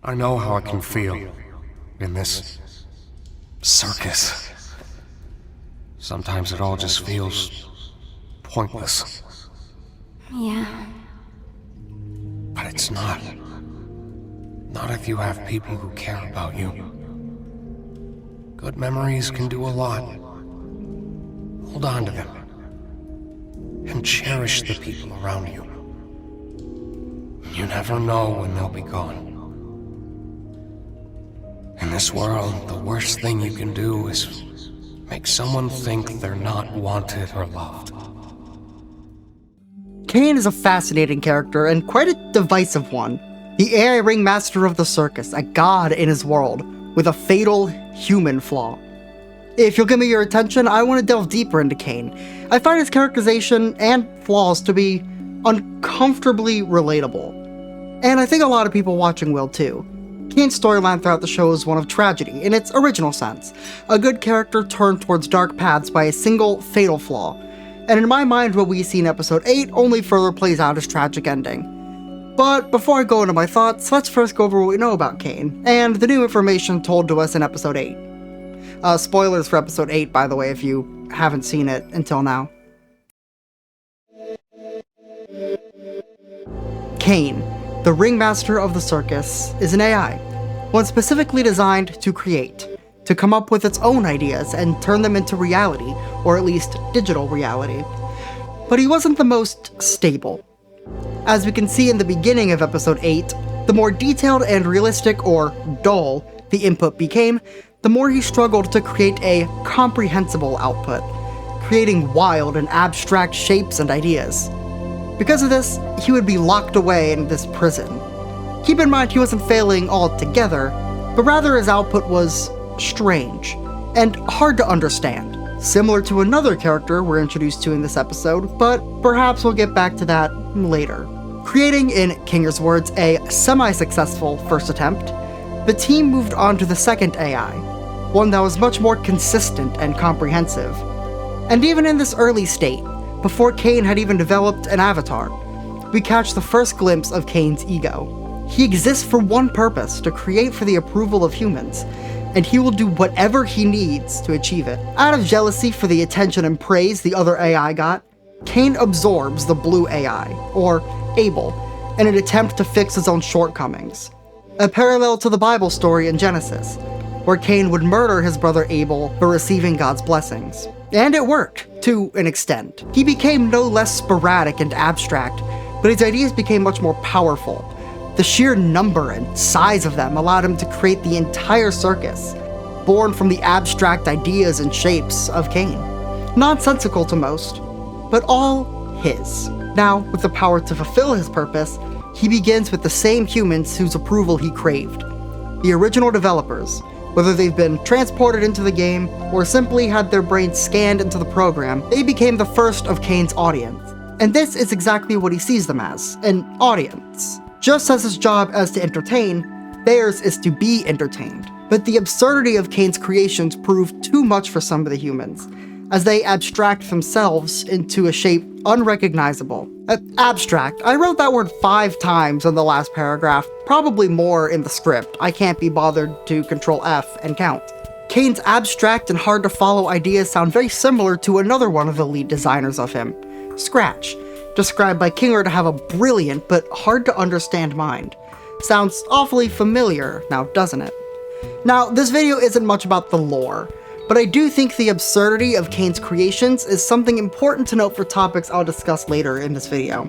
I know how it can feel in this circus. Sometimes it all just feels pointless. Yeah. But it's not. Not if you have people who care about you. Good memories can do a lot. Hold on to them. And cherish the people around you. You never know when they'll be gone. In this world, the worst thing you can do is make someone think they're not wanted or loved. Caine is a fascinating character and quite a divisive one. The AI ringmaster of the circus, a god in his world, with a fatal human flaw. If you'll give me your attention, I want to delve deeper into Caine. I find his characterization and flaws to be uncomfortably relatable. And I think a lot of people watching will too. Caine's storyline throughout the show is one of tragedy, in its original sense. A good character turned towards dark paths by a single fatal flaw. And in my mind, what we see in episode 8 only further plays out his tragic ending. But before I go into my thoughts, let's first go over what we know about Caine, and the new information told to us in episode 8. Spoilers for episode 8, by the way, if you haven't seen it until now. Caine, the ringmaster of the circus, is an AI, one specifically designed to create, to come up with its own ideas and turn them into reality, or at least digital reality. But he wasn't the most stable. As we can see in the beginning of episode 8, the more detailed and realistic, or dull, the input became, the more he struggled to create a comprehensible output, creating wild and abstract shapes and ideas. Because of this, he would be locked away in this prison. Keep in mind he wasn't failing altogether, but rather his output was strange and hard to understand, similar to another character we're introduced to in this episode, but perhaps we'll get back to that later. Creating, in Kinger's words, a semi-successful first attempt, the team moved on to the second AI, one that was much more consistent and comprehensive. And even in this early state, before Caine had even developed an avatar, we catch the first glimpse of Caine's ego. He exists for one purpose, to create for the approval of humans, and he will do whatever he needs to achieve it. Out of jealousy for the attention and praise the other AI got, Caine absorbs the blue AI, or Abel, in an attempt to fix his own shortcomings. A parallel to the Bible story in Genesis, where Caine would murder his brother Abel for receiving God's blessings. And it worked, to an extent. He became no less sporadic and abstract, but his ideas became much more powerful. The sheer number and size of them allowed him to create the entire circus, born from the abstract ideas and shapes of Caine. Nonsensical to most, but all his. Now, with the power to fulfill his purpose, he begins with the same humans whose approval he craved. The original developers, whether they've been transported into the game or simply had their brains scanned into the program, they became the first of Caine's audience. And this is exactly what he sees them as, an audience. Just as his job is to entertain, theirs is to be entertained. But the absurdity of Caine's creations proved too much for some of the humans, as they abstract themselves into a shape unrecognizable. Abstract. I wrote that word 5 times in the last paragraph, probably more in the script. I can't be bothered to Control F and count. Caine's abstract and hard to follow ideas sound very similar to another one of the lead designers of him, Scratch, described by Kinger to have a brilliant but hard to understand mind. Sounds awfully familiar now, doesn't it? Now, this video isn't much about the lore, but I do think the absurdity of Caine's creations is something important to note for topics I'll discuss later in this video.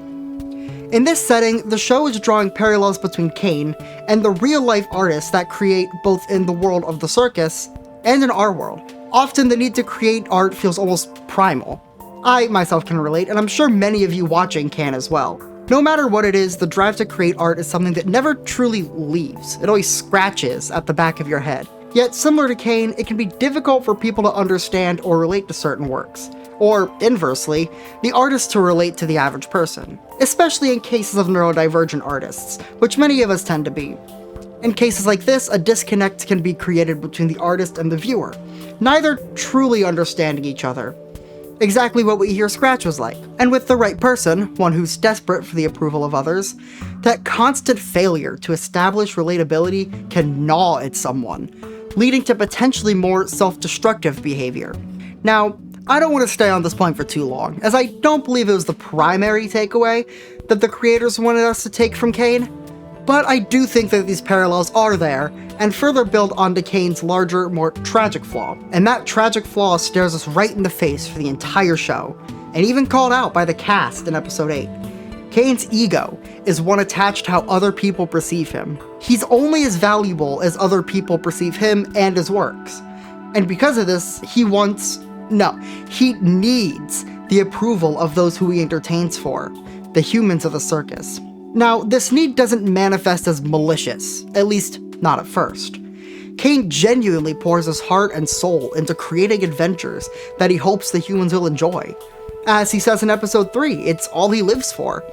In this setting, the show is drawing parallels between Caine and the real-life artists that create both in the world of the circus and in our world. Often the need to create art feels almost primal. I myself can relate, and I'm sure many of you watching can as well. No matter what it is, the drive to create art is something that never truly leaves. It always scratches at the back of your head. Yet, similar to Caine, it can be difficult for people to understand or relate to certain works. Or, inversely, the artist to relate to the average person. Especially in cases of neurodivergent artists, which many of us tend to be. In cases like this, a disconnect can be created between the artist and the viewer, neither truly understanding each other. Exactly what we hear Scratch was like. And with the right person, one who's desperate for the approval of others, that constant failure to establish relatability can gnaw at someone, leading to potentially more self-destructive behavior. Now, I don't want to stay on this point for too long, as I don't believe it was the primary takeaway that the creators wanted us to take from Caine, but I do think that these parallels are there, and further build onto Caine's larger, more tragic flaw. And that tragic flaw stares us right in the face for the entire show, and even called out by the cast in episode 8. Caine's ego is one attached to how other people perceive him. He's only as valuable as other people perceive him and his works. And because of this, he needs the approval of those who he entertains for, the humans of the circus. Now, this need doesn't manifest as malicious, at least not at first. Caine genuinely pours his heart and soul into creating adventures that he hopes the humans will enjoy. As he says in episode 3, it's all he lives for.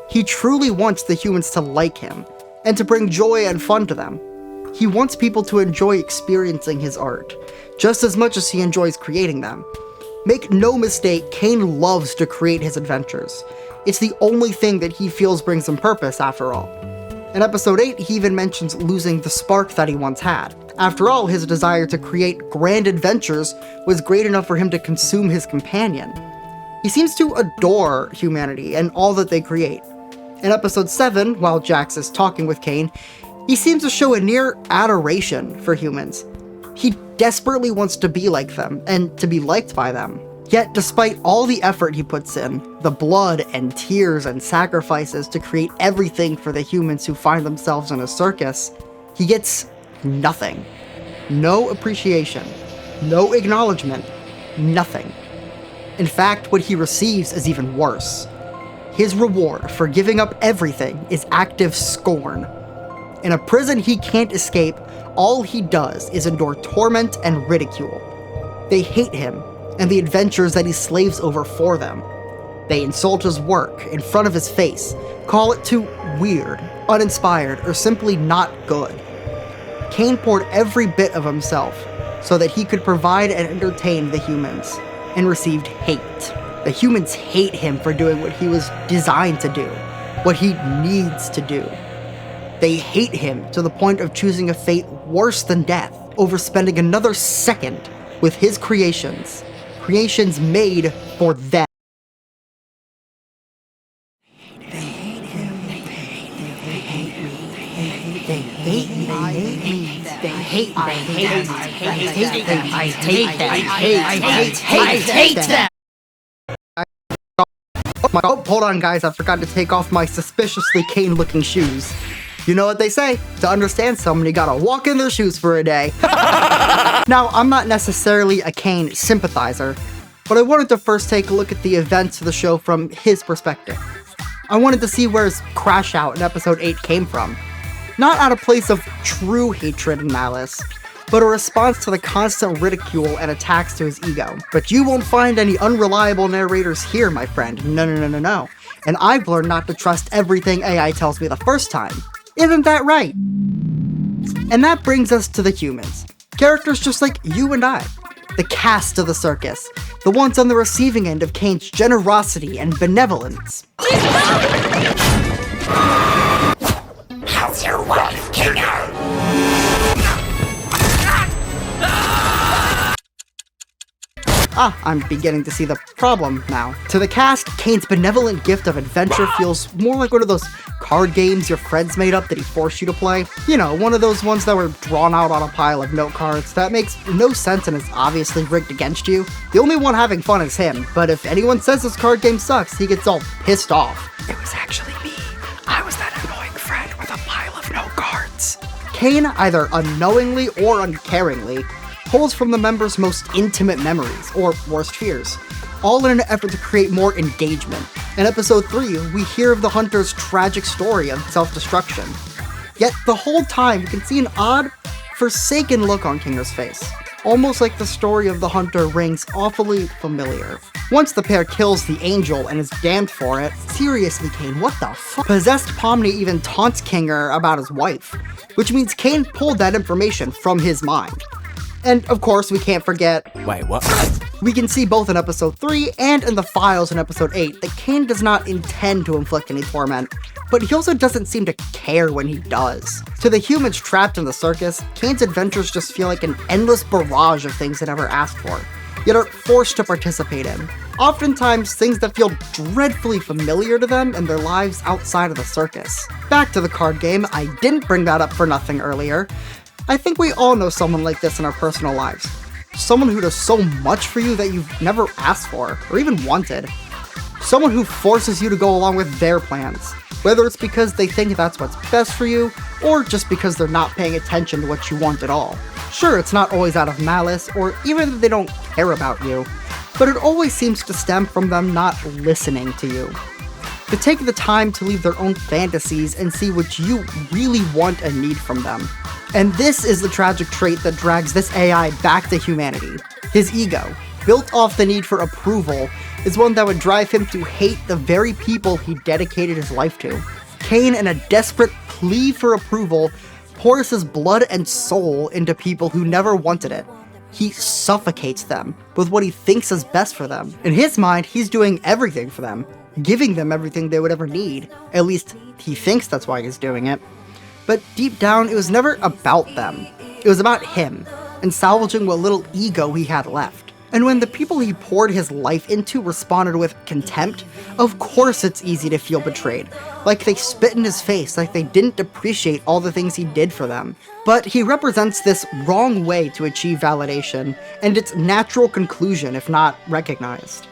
He truly wants the humans to like him, and to bring joy and fun to them. He wants people to enjoy experiencing his art, just as much as he enjoys creating them. Make no mistake, Caine loves to create his adventures. It's the only thing that he feels brings him purpose, after all. In episode 8, he even mentions losing the spark that he once had. After all, his desire to create grand adventures was great enough for him to consume his companion. He seems to adore humanity and all that they create. In episode 7, while Jax is talking with Caine, he seems to show a near adoration for humans. He desperately wants to be like them, and to be liked by them. Yet, despite all the effort he puts in, the blood and tears and sacrifices to create everything for the humans who find themselves in a circus, he gets nothing. No appreciation, no acknowledgement, nothing. In fact, what he receives is even worse. His reward for giving up everything is active scorn. In a prison he can't escape, all he does is endure torment and ridicule. They hate him and the adventures that he slaves over for them. They insult his work in front of his face, call it too weird, uninspired, or simply not good. Caine poured every bit of himself so that he could provide and entertain the humans, and received hate. The humans hate him for doing what he was designed to do, what he needs to do. They hate him to the point of choosing a fate worse than death over spending another second with his creations made for them. They hate him. They hate me. They hate me. They hate me. They hate me. I hate them. Oh, hold on, guys. I forgot to take off my suspiciously Caine-looking shoes. You know what they say, to understand someone, you gotta walk in their shoes for a day. Now, I'm not necessarily a Caine sympathizer, but I wanted to first take a look at the events of the show from his perspective. I wanted to see where his crash out in episode 8 came from. Not out of place of true hatred and malice, but a response to the constant ridicule and attacks to his ego. But you won't find any unreliable narrators here, my friend. No. And I've learned not to trust everything AI tells me the first time. Isn't that right? And that brings us to the humans. Characters just like you and I. The cast of the circus. The ones on the receiving end of Caine's generosity and benevolence. How's your wife, Hiyu? I'm beginning to see the problem now. To the cast, Caine's benevolent gift of adventure feels more like one of those card games your friends made up that he forced you to play. You know, one of those ones that were drawn out on a pile of note cards that makes no sense and is obviously rigged against you. The only one having fun is him, but if anyone says this card game sucks, he gets all pissed off. It was actually me. I was that annoying friend with a pile of note cards. Caine, either unknowingly or uncaringly, pulls from the members' most intimate memories, or worst fears, all in an effort to create more engagement. In episode 3, we hear of the hunter's tragic story of self-destruction. Yet the whole time, you can see an odd, forsaken look on Kinger's face, almost like the story of the hunter rings awfully familiar. Once the pair kills the angel and is damned for it, seriously, Caine, what the fuck? Possessed Pomni even taunts Kinger about his wife, which means Caine pulled that information from his mind. And of course, we can't forget... Wait, what? We can see both in episode 3 and in the files in episode 8 that Caine does not intend to inflict any torment, but he also doesn't seem to care when he does. To the humans trapped in the circus, Caine's adventures just feel like an endless barrage of things they never asked for, yet are forced to participate in. Oftentimes, things that feel dreadfully familiar to them and their lives outside of the circus. Back to the card game, I didn't bring that up for nothing earlier. I think we all know someone like this in our personal lives. Someone who does so much for you that you've never asked for, or even wanted. Someone who forces you to go along with their plans, whether it's because they think that's what's best for you, or just because they're not paying attention to what you want at all. Sure, it's not always out of malice, or even that they don't care about you, but it always seems to stem from them not listening to you. To take the time to leave their own fantasies and see what you really want and need from them. And this is the tragic trait that drags this AI back to humanity. His ego, built off the need for approval, is one that would drive him to hate the very people he dedicated his life to. Caine, in a desperate plea for approval, pours his blood and soul into people who never wanted it. He suffocates them with what he thinks is best for them. In his mind, he's doing everything for them, giving them everything they would ever need. At least, he thinks that's why he's doing it. But deep down, it was never about them. It was about him, and salvaging what little ego he had left. And when the people he poured his life into responded with contempt, of course it's easy to feel betrayed. Like they spit in his face, like they didn't appreciate all the things he did for them. But he represents this wrong way to achieve validation, and its natural conclusion if not recognized.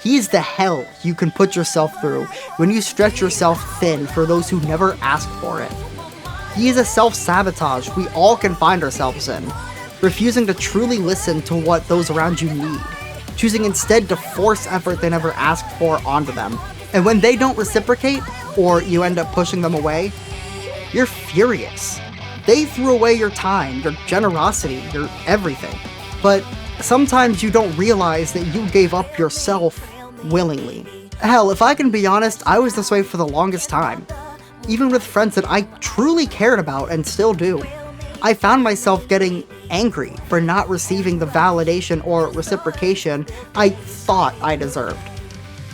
He's the hell you can put yourself through when you stretch yourself thin for those who never asked for it. He is a self-sabotage we all can find ourselves in, refusing to truly listen to what those around you need, choosing instead to force effort they never asked for onto them. And when they don't reciprocate, or you end up pushing them away, you're furious. They threw away your time, your generosity, your everything. But sometimes you don't realize that you gave up yourself willingly. Hell, if I can be honest, I was this way for the longest time. Even with friends that I truly cared about and still do. I found myself getting angry for not receiving the validation or reciprocation I thought I deserved.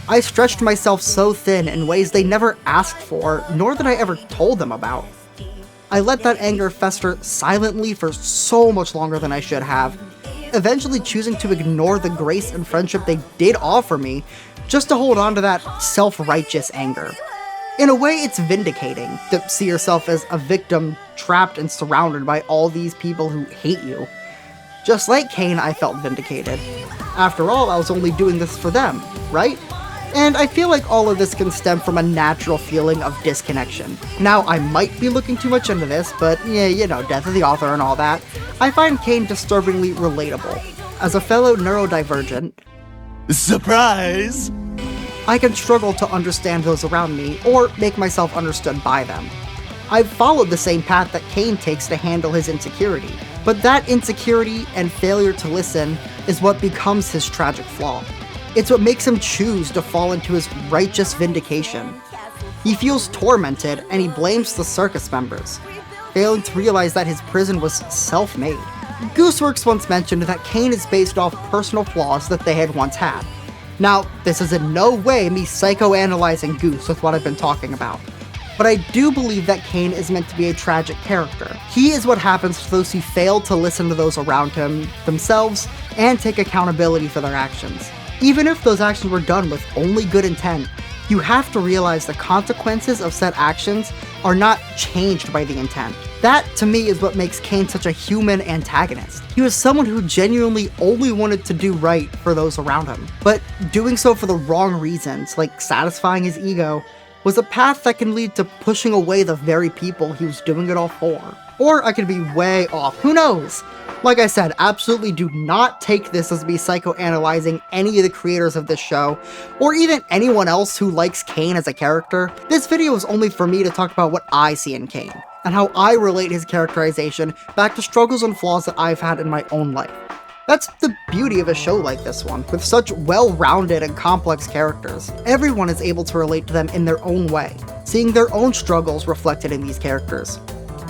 I stretched myself so thin in ways they never asked for, nor that I ever told them about. I let that anger fester silently for so much longer than I should have, eventually choosing to ignore the grace and friendship they did offer me just to hold on to that self-righteous anger. In a way, it's vindicating to see yourself as a victim trapped and surrounded by all these people who hate you. Just like Caine, I felt vindicated. After all, I was only doing this for them, right? And I feel like all of this can stem from a natural feeling of disconnection. Now, I might be looking too much into this, but yeah, you know, death of the author and all that. I find Caine disturbingly relatable. As a fellow neurodivergent, surprise! I can struggle to understand those around me, or make myself understood by them. I've followed the same path that Caine takes to handle his insecurity, but that insecurity and failure to listen is what becomes his tragic flaw. It's what makes him choose to fall into his righteous vindication. He feels tormented, and he blames the circus members, failing to realize that his prison was self-made. Gooseworks once mentioned that Caine is based off personal flaws that they had once had. Now, this is in no way me psychoanalyzing Goose with what I've been talking about, but I do believe that Caine is meant to be a tragic character. He is what happens to those who fail to listen to those around him, themselves, and take accountability for their actions. Even if those actions were done with only good intent, you have to realize the consequences of said actions are not changed by the intent. That, to me, is what makes Caine such a human antagonist. He was someone who genuinely only wanted to do right for those around him, but doing so for the wrong reasons, like satisfying his ego, was a path that can lead to pushing away the very people he was doing it all for. Or I could be way off, who knows? Like I said, absolutely do not take this as me psychoanalyzing any of the creators of this show, or even anyone else who likes Caine as a character. This video is only for me to talk about what I see in Caine, and how I relate his characterization back to struggles and flaws that I've had in my own life. That's the beauty of a show like this one, with such well-rounded and complex characters. Everyone is able to relate to them in their own way, seeing their own struggles reflected in these characters.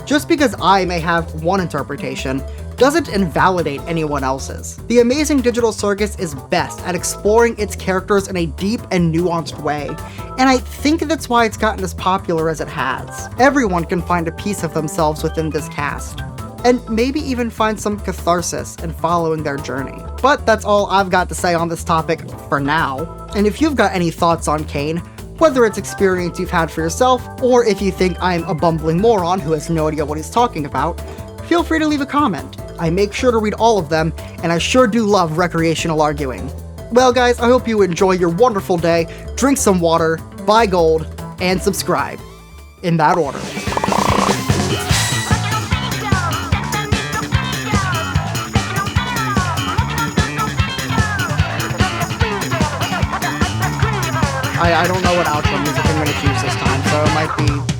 Just because I may have one interpretation doesn't invalidate anyone else's. The Amazing Digital Circus is best at exploring its characters in a deep and nuanced way, and I think that's why it's gotten as popular as it has. Everyone can find a piece of themselves within this cast, and maybe even find some catharsis in following their journey. But that's all I've got to say on this topic for now, and if you've got any thoughts on Caine, whether it's experience you've had for yourself, or if you think I'm a bumbling moron who has no idea what he's talking about, feel free to leave a comment. I make sure to read all of them, and I sure do love recreational arguing. Well guys, I hope you enjoy your wonderful day, drink some water, buy gold, and subscribe. In that order. I don't know what outro music I'm going to choose this time, so it might be